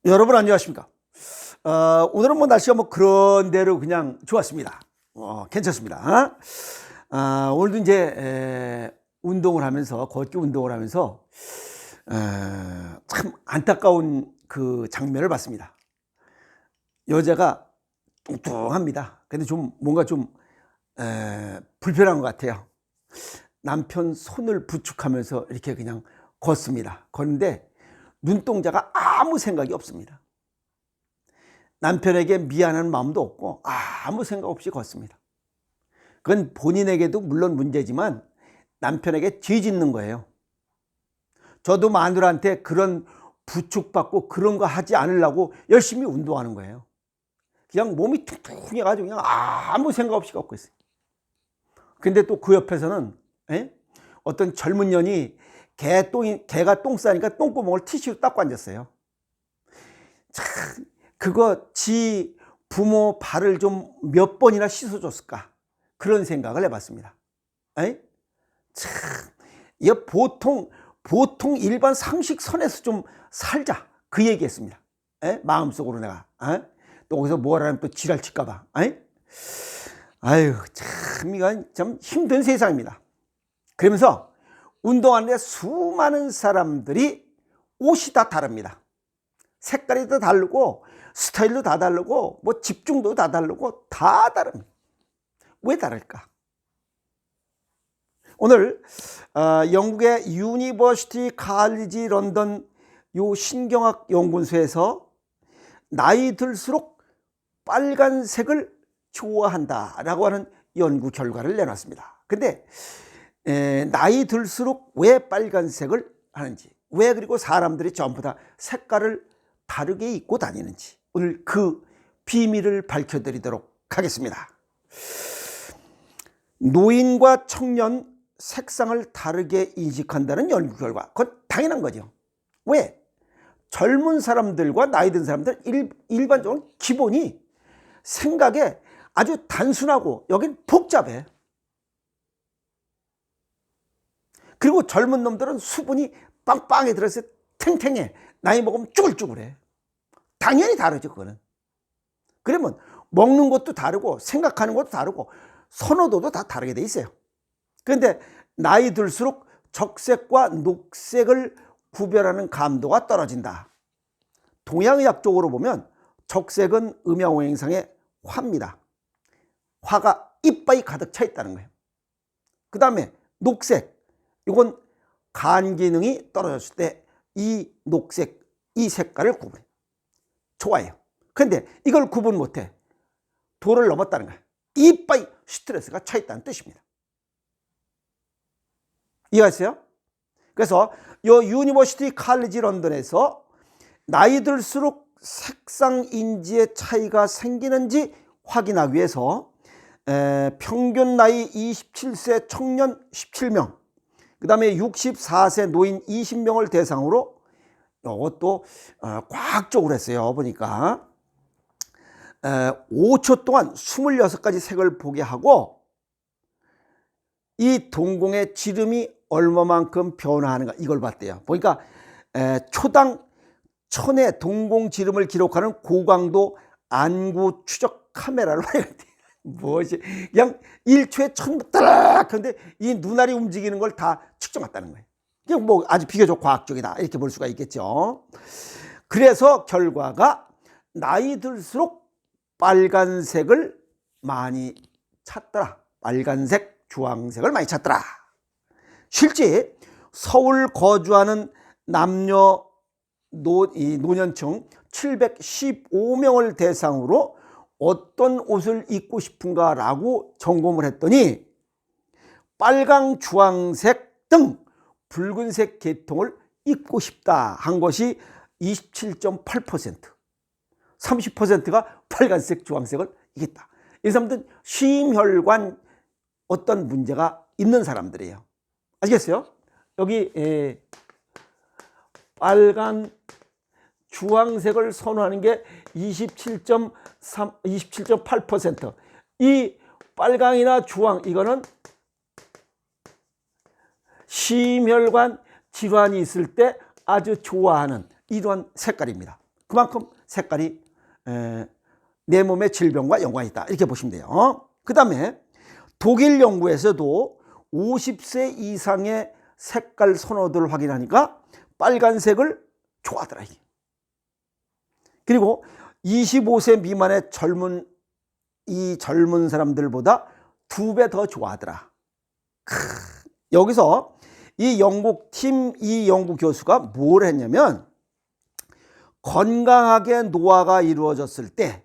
여러분 안녕하십니까? 오늘은 뭐 날씨가 뭐 그런 대로 그냥 좋았습니다. 괜찮습니다. 오늘도 이제 운동을 하면서 걷기 운동을 하면서 참 안타까운 그 장면을 봤습니다. 여자가 뚱뚱합니다. 근데 좀 뭔가 좀 불편한 것 같아요. 남편 손을 부축하면서 이렇게 그냥 걷습니다. 걷는데 눈동자가 아무 생각이 없습니다. 남편에게 미안한 마음도 없고 아무 생각 없이 걷습니다. 그건 본인에게도 물론 문제지만 남편에게 뒤집는 거예요. 저도 마누라한테 그런 부축받고 그런 거 하지 않으려고 열심히 운동하는 거예요. 그냥 몸이 퉁퉁해가지고 그냥 아무 생각 없이 걷고 있어요. 근데 또 그 옆에서는 어떤 젊은 년이 개가 똥 싸니까 똥구멍을 티슈로 닦고 앉았어요. 참, 그거 지 부모 발을 좀 몇 번이나 씻어줬을까? 그런 생각을 해봤습니다. 참, 이거 보통 일반 상식선에서 좀 살자. 그 얘기했습니다. 마음속으로 내가. 또 거기서 뭐라면 또 지랄 칠까봐. 아유, 참, 이건 참 힘든 세상입니다. 그러면서 운동하는데 수많은 사람들이 옷이 다 다릅니다. 색깔이 다 다르고 스타일도 다 다르고 뭐 집중도 다 다르고 다 다릅니다. 왜 다를까? 오늘 영국의 유니버시티 칼리지 런던 요 신경학 연구소에서 나이 들수록 빨간색을 좋아한다라고 하는 연구 결과를 내놨습니다. 근데 나이 들수록 왜 빨간색을 하는지, 왜 그리고 사람들이 전부 다 색깔을 다르게 입고 다니는지 오늘 그 비밀을 밝혀드리도록 하겠습니다. 노인과 청년 색상을 다르게 인식한다는 연구 결과, 그건 당연한 거죠. 왜? 젊은 사람들과 나이 든 사람들 일반적으로 기본이 생각에 아주 단순하고 여긴 복잡해. 그리고 젊은 놈들은 수분이 빵빵해 들어서 탱탱해. 나이 먹으면 쭈글쭈글해. 당연히 다르죠, 그거는. 그러면 먹는 것도 다르고 생각하는 것도 다르고 선호도도 다 다르게 돼 있어요. 그런데 나이 들수록 적색과 녹색을 구별하는 감도가 떨어진다. 동양의학적으로 보면 적색은 음양오행상의 화입니다. 화가 이빨이 가득 차 있다는 거예요. 그 다음에 녹색, 이건 간 기능이 떨어졌을 때 이 녹색, 이 색깔을 구분해. 좋아요. 그런데 이걸 구분 못해. 도를 넘었다는 거예요. 이빨이 스트레스가 차 있다는 뜻입니다. 이해하세요? 그래서 이 유니버시티 칼리지 런던에서 나이 들수록 색상 인지의 차이가 생기는지 확인하기 위해서 평균 나이 27세 청년 17명, 그 다음에 64세 노인 20명을 대상으로 이것도 과학적으로 했어요. 보니까 5초 동안 26가지 색을 보게 하고 이 동공의 지름이 얼마만큼 변화하는가 이걸 봤대요. 보니까 초당 1000의 동공 지름을 기록하는 고강도 안구 추적 카메라를 활용했대요. 무엇이 그냥 1초에 1000 따락 하는데 이 눈알이 움직이는 걸 다 측정했다는 거예요. 이게 뭐 아주 비교적 과학적이다 이렇게 볼 수가 있겠죠. 그래서 결과가 나이 들수록 빨간색을 많이 찾더라. 빨간색, 주황색을 많이 찾더라. 실제 서울 거주하는 남녀 노년층 715명을 대상으로 어떤 옷을 입고 싶은가라고 점검을 했더니 빨강, 주황색 등 붉은색 계통을 입고 싶다 한 것이 27.8%, 30%가 빨간색, 주황색을 입겠다. 이 사람들은 심혈관 어떤 문제가 있는 사람들이에요. 아시겠어요? 여기 빨간, 주황색을 선호하는 게 27.8%. 이 빨강이나 주황 이거는 심혈관 질환이 있을 때 아주 좋아하는 이러한 색깔입니다. 그만큼 색깔이 내 몸의 질병과 연관이 있다 이렇게 보시면 돼요. 그 다음에 독일 연구에서도 50세 이상의 색깔 선호도를 확인하니까 빨간색을 좋아하더라. 이게. 그리고 25세 미만의 젊은 사람들보다 2배 더 좋아하더라. 여기서 이 연구 교수가 뭘 했냐면 건강하게 노화가 이루어졌을 때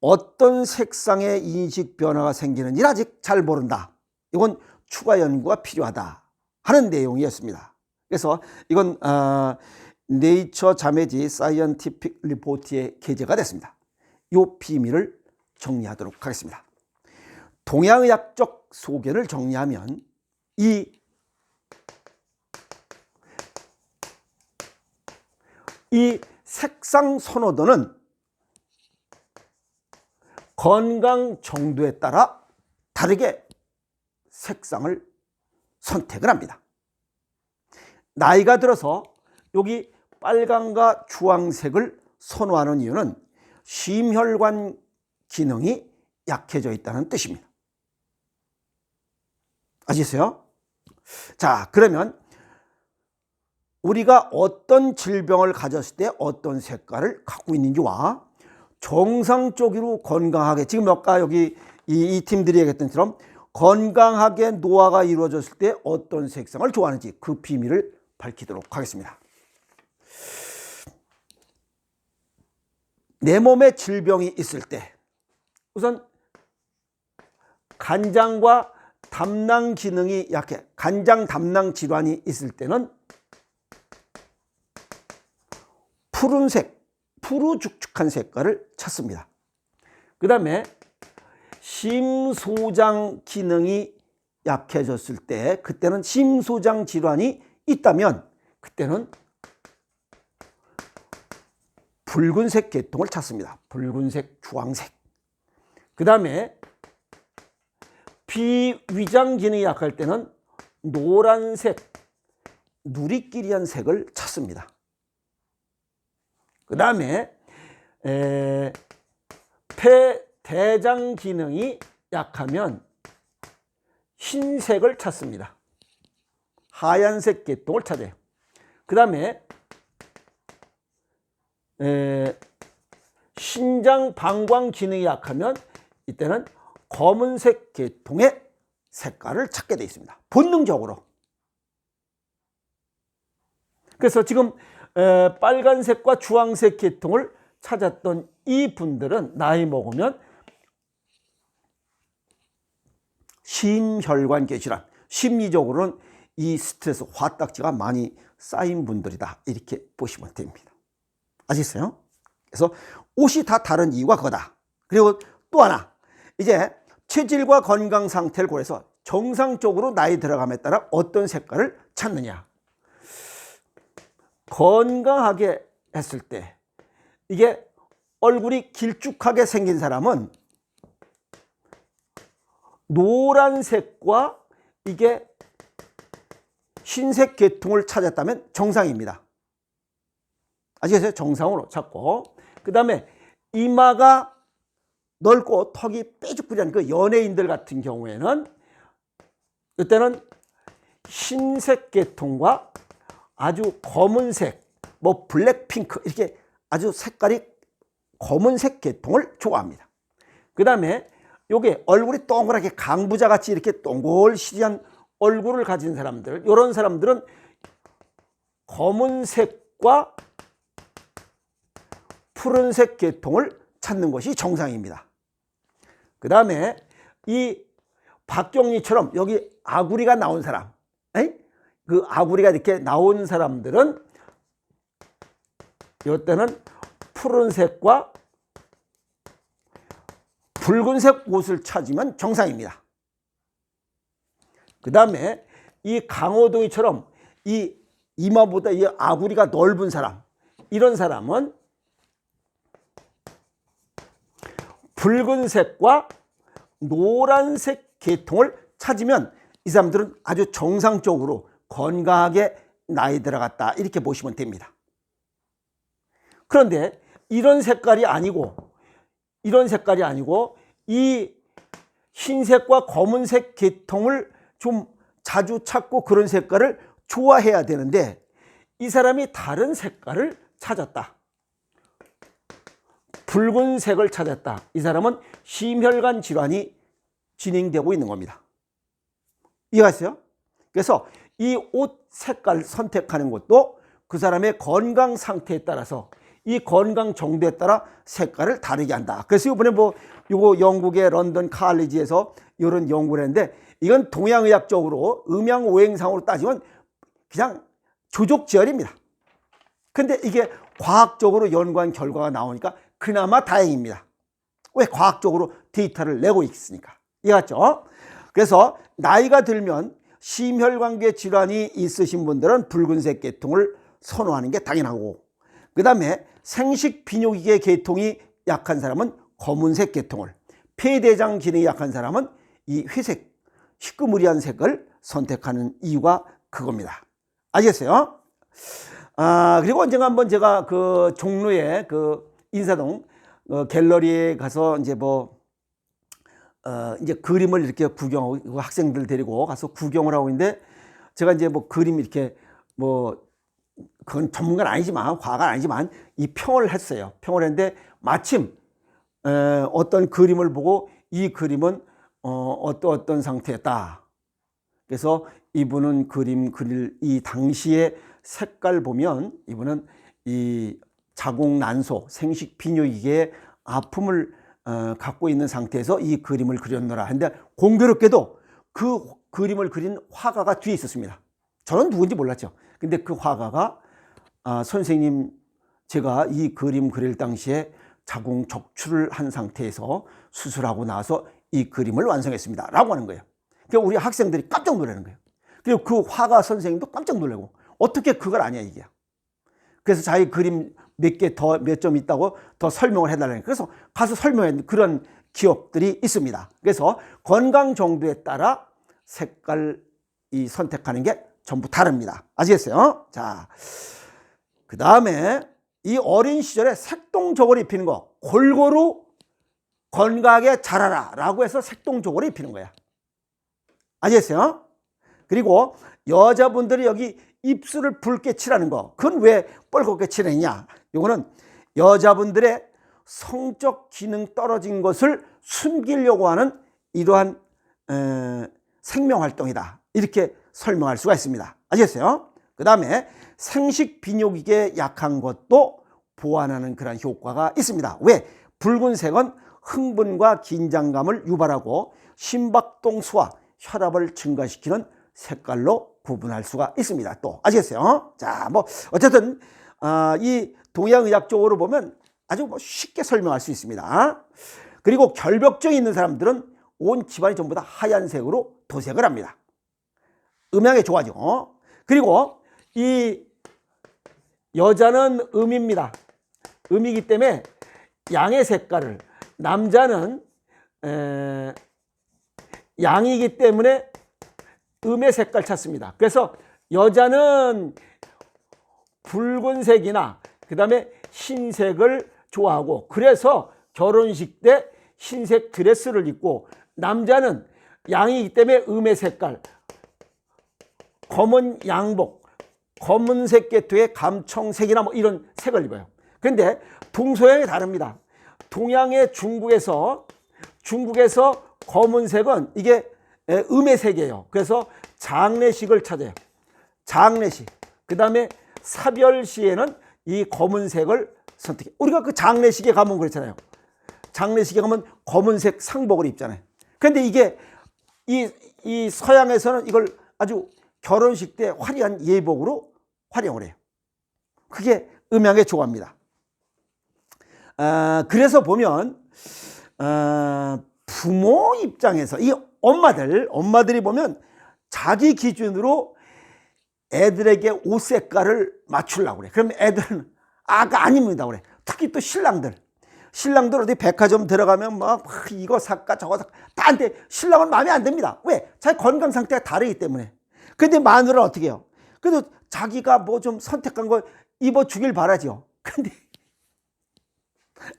어떤 색상의 인식 변화가 생기는지 아직 잘 모른다. 이건 추가 연구가 필요하다 하는 내용이었습니다. 그래서 이건 네이처 자매지 사이언티픽 리포트에 게재가 됐습니다. 이 비밀을 정리하도록 하겠습니다. 동양의학적 소견을 정리하면 이 색상 선호도는 건강 정도에 따라 다르게 색상을 선택을 합니다. 나이가 들어서 여기 빨강과 주황색을 선호하는 이유는 심혈관 기능이 약해져 있다는 뜻입니다. 아시겠어요? 자, 그러면 우리가 어떤 질병을 가졌을 때 어떤 색깔을 갖고 있는지와 정상적으로 건강하게, 지금 아까 여기 이 팀들이 얘기했던 것처럼 건강하게 노화가 이루어졌을 때 어떤 색상을 좋아하는지 그 비밀을 밝히도록 하겠습니다. 내 몸에 질병이 있을 때 우선 간장과 담낭 기능이 약해, 간장 담낭 질환이 있을 때는 푸른색, 푸르죽죽한 색깔을 찾습니다. 그 다음에 심소장 기능이 약해졌을 때, 그때는 심소장 질환이 있다면 그때는 붉은색 계통을 찾습니다. 붉은색, 주황색. 그 다음에 비위장 기능이 약할 때는 노란색, 누리끼리한 색을 찾습니다. 그 다음에 폐대장 기능이 약하면 흰색을 찾습니다. 하얀색 계통을 찾아요. 그 다음에 신장 방광 기능이 약하면 이때는 검은색 계통의 색깔을 찾게 되어 있습니다. 본능적으로. 그래서 지금 빨간색과 주황색 계통을 찾았던 이 분들은 나이 먹으면 심혈관계 질환, 심리적으로는 이 스트레스 화딱지가 많이 쌓인 분들이다 이렇게 보시면 됩니다. 아시겠어요? 그래서 옷이 다 다른 이유가 그거다. 그리고 또 하나, 이제 체질과 건강 상태를 고려해서 정상적으로 나이 들어감에 따라 어떤 색깔을 찾느냐. 건강하게 했을 때 이게 얼굴이 길쭉하게 생긴 사람은 노란색과 이게 흰색 계통을 찾았다면 정상입니다. 아시겠어요? 정상으로 찾고, 그 다음에 이마가 넓고 턱이 뾰족부리한 그 연예인들 같은 경우에는 이때는 흰색 계통과 아주 검은색, 뭐 블랙핑크 이렇게 아주 색깔이 검은색 계통을 좋아합니다. 그 다음에 요게 얼굴이 동그랗게 강부자 같이 이렇게 동글시리한 얼굴을 가진 사람들, 이런 사람들은 검은색과 푸른색 계통을 찾는 것이 정상입니다. 그 다음에 이 박경리처럼 여기 아구리가 나온 사람, 그 아구리가 이렇게 나온 사람들은 이때는 푸른색과 붉은색 옷을 찾으면 정상입니다. 그 다음에 이 강호동이처럼 이 이마보다 이 아구리가 넓은 사람, 이런 사람은 붉은색과 노란색 계통을 찾으면 이 사람들은 아주 정상적으로 건강하게 나이 들어갔다 이렇게 보시면 됩니다. 그런데 이런 색깔이 아니고 이 흰색과 검은색 계통을 좀 자주 찾고 그런 색깔을 좋아해야 되는데 이 사람이 다른 색깔을 찾았다. 붉은색을 찾았다. 이 사람은 심혈관 질환이 진행되고 있는 겁니다. 이해하세요? 그래서 이 옷 색깔 선택하는 것도 그 사람의 건강 상태에 따라서 이 건강 정도에 따라 색깔을 다르게 한다. 그래서 이번에 이거 영국의 런던 칼리지에서 이런 연구를 했는데 이건 동양의학적으로 음양오행상으로 따지면 그냥 조족지혈입니다. 근데 이게 과학적으로 연구한 결과가 나오니까 그나마 다행입니다. 왜? 과학적으로 데이터를 내고 있으니까. 이해갔죠? 그래서 나이가 들면 심혈관계 질환이 있으신 분들은 붉은색 계통을 선호하는 게 당연하고, 그 다음에 생식 비뇨기계 계통이 약한 사람은 검은색 계통을, 폐대장 기능이 약한 사람은 이 회색 희끄무리한 색을 선택하는 이유가 그겁니다. 아시겠어요? 그리고 언젠가 한번 제가 그 종로에 그 인사동 갤러리에 가서 이제 이제 그림을 이렇게 구경하고 학생들 데리고 가서 구경을 하고 있는데 제가 이제 그림 이렇게 그건 전문가는 아니지만 화가는 아니지만 이 평을 했어요. 평을 했는데 마침 어떤 그림을 보고 이 그림은 어떤 상태였다. 그래서 이분은 그림 그릴 이 당시의 색깔 보면 이분은 이 자궁난소 생식 비뇨기계의 아픔을 갖고 있는 상태에서 이 그림을 그렸노라 했는데 공교롭게도 그 그림을 그린 화가가 뒤에 있었습니다. 저는 누군지 몰랐죠. 근데 그 화가가 선생님, 제가 이 그림 그릴 당시에 자궁 적출을 한 상태에서 수술하고 나서 이 그림을 완성했습니다 라고 하는 거예요. 그러니까 우리 학생들이 깜짝 놀라는 거예요. 그리고 그 화가 선생님도 깜짝 놀라고 어떻게 그걸 아냐 이게. 그래서 자기 그림 몇 점 있다고 더 설명을 해달라는 거예요. 그래서 가서 설명한 그런 기억들이 있습니다. 그래서 건강 정도에 따라 색깔 선택하는 게 전부 다릅니다. 아시겠어요? 자, 그 다음에 이 어린 시절에 색동저고리 입히는 거, 골고루 건강하게 자라라 라고 해서 색동저고리 입히는 거야. 아시겠어요? 그리고 여자분들이 여기 입술을 붉게 칠하는 거, 그건 왜 뻘겋게 칠했냐? 이거는 여자분들의 성적 기능 떨어진 것을 숨기려고 하는 이러한 생명활동이다, 이렇게 설명할 수가 있습니다. 아시겠어요? 그 다음에 생식 비뇨기계에 약한 것도 보완하는 그런 효과가 있습니다. 왜? 붉은색은 흥분과 긴장감을 유발하고 심박동수와 혈압을 증가시키는 색깔로 구분할 수가 있습니다. 또 아시겠어요? 자, 어쨌든 이 동양의학적으로 보면 아주 쉽게 설명할 수 있습니다. 그리고 결벽증이 있는 사람들은 온 집안이 전부 다 하얀색으로 도색을 합니다. 음양에 좋아져. 그리고 이 여자는 음입니다. 음이기 때문에 양의 색깔을, 남자는 양이기 때문에 음의 색깔 찾습니다. 그래서 여자는 붉은색이나 그 다음에 흰색을 좋아하고, 그래서 결혼식 때 흰색 드레스를 입고, 남자는 양이기 때문에 음의 색깔, 검은 양복, 검은색 계통의 감청색이나 이런 색을 입어요. 그런데 동서양이 다릅니다. 동양의 중국에서 검은색은 이게 음의 색이에요. 그래서 장례식을 찾아요. 장례식. 그 다음에 사별시에는 이 검은색을 선택해. 우리가 그 장례식에 가면 그렇잖아요. 장례식에 가면 검은색 상복을 입잖아요. 그런데 이게 이 서양에서는 이걸 아주 결혼식 때 화려한 예복으로 활용을 해요. 그게 음양에 좋아합니다. 그래서 보면 부모 입장에서 이 엄마들이 보면 자기 기준으로 애들에게 옷 색깔을 맞추려고 그래. 그러면 애들은 아닙니다 그래. 특히 또 신랑들 어디 백화점 들어가면 이거 살까 저거 살까 다 한데 신랑은 마음에 안 듭니다. 왜? 자기 건강 상태가 다르기 때문에. 근데 마누라는 어떻게 해요? 그래도 자기가 좀 선택한 거 입어주길 바라죠. 근데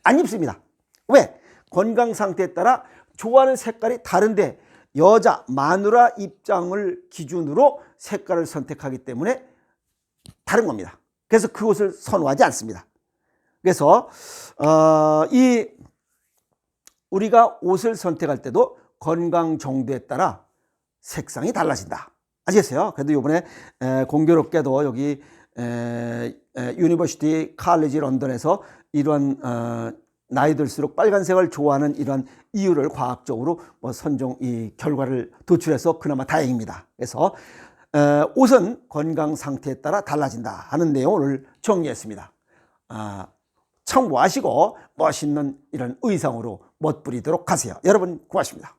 안 입습니다. 왜? 건강 상태에 따라 좋아하는 색깔이 다른데 여자 마누라 입장을 기준으로 색깔을 선택하기 때문에 다른 겁니다. 그래서 그 옷을 선호하지 않습니다. 그래서 우리가 옷을 선택할 때도 건강 정도에 따라 색상이 달라진다. 아시겠어요? 그래도 이번에 공교롭게도 여기 유니버시티 칼리지 런던에서 이런 나이 들수록 빨간색을 좋아하는 이런 이유를 과학적으로 이 결과를 도출해서 그나마 다행입니다. 그래서 옷은 건강 상태에 따라 달라진다 하는 내용을 정리했습니다. 참고하시고 멋있는 이런 의상으로 멋부리도록 하세요. 여러분 고맙습니다.